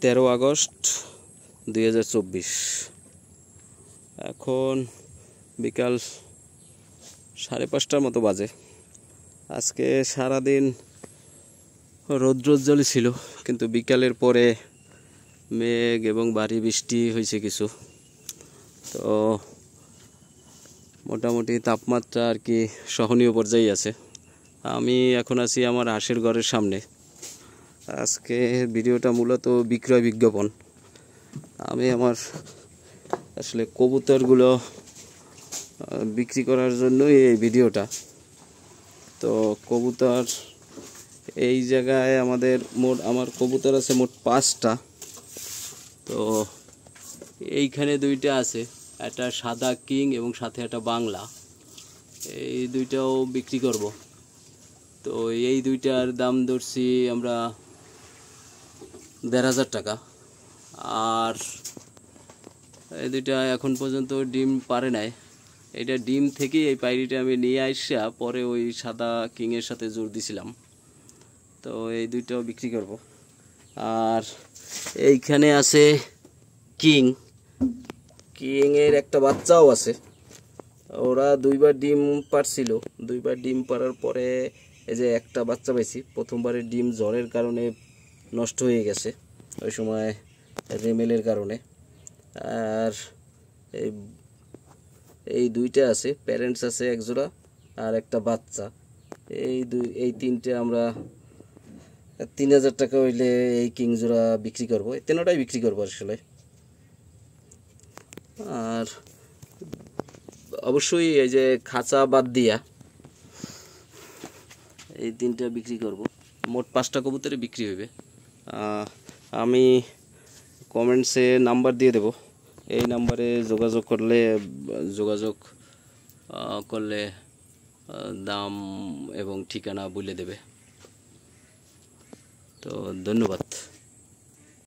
13 August 2024। এখন বিকাল 5:30টার মতো বাজে। আজকে সারাদিন রৌদ্রোজ্জ্বলই ছিল, কিন্তু বিকালের পরে মেঘ এবং ভারী বৃষ্টি হয়েছে কিছু। তো মোটামুটি তাপমাত্রা আর কি সহনীয় পর্যায়ে আছে। আমি এখন আছি আমার হাঁসের ঘরের সামনে। আজকে ভিডিওটা মূলত বিক্রয় বিজ্ঞাপন। আমি আমার আসলে কবুতরগুলো বিক্রি করার জন্যই এই ভিডিওটা। তো কবুতর এই জায়গায় আমার কবুতর আছে মোট 5টা। তো এইখানে 2টা আছে, একটা সাদা কিং এবং সাথে একটা বাংলা। এই 2টাও বিক্রি করব। তো এই 2টার দাম ধরছি আমরা 1,500 টাকা। আর এই 2টা এখন পর্যন্ত ডিম পারে নাই। এটা ডিম থেকে এই পায়রিটা আমি নিয়ে আসা পরে ওই সাদা কিংয়ের সাথে জোর দিছিলাম। তো এই 2টাও বিক্রি করব। আর এইখানে আছে কিংয়ের একটা বাচ্চাও আছে। ওরা 2বার ডিম পারছিল। 2বার ডিম পারার পরে এই যে একটা বাচ্চা পাইছি। প্রথমবারের ডিম জ্বরের কারণে নষ্ট হয়ে গেছে, ওই সময় রেমেলের কারণে। আর এই 2টা আছে, প্যারেন্টস আছে 1 জোড়া আর একটা বাচ্চা। এই 3টে আমরা 3,000 টাকা হইলে এই কিং জোড়া বিক্রি করবো। 3টাই বিক্রি করবো আসলে। আর অবশ্যই এই যে খাঁচা বাদ দিয়া এই 3টা বিক্রি করব। মোট 5টা কবুতরে বিক্রি হবে। আমি কমেন্টসে নাম্বার দিয়ে দেব। এই নাম্বারে যোগাযোগ করলে দাম এবং ঠিকানা বলে দেবে। তো ধন্যবাদ।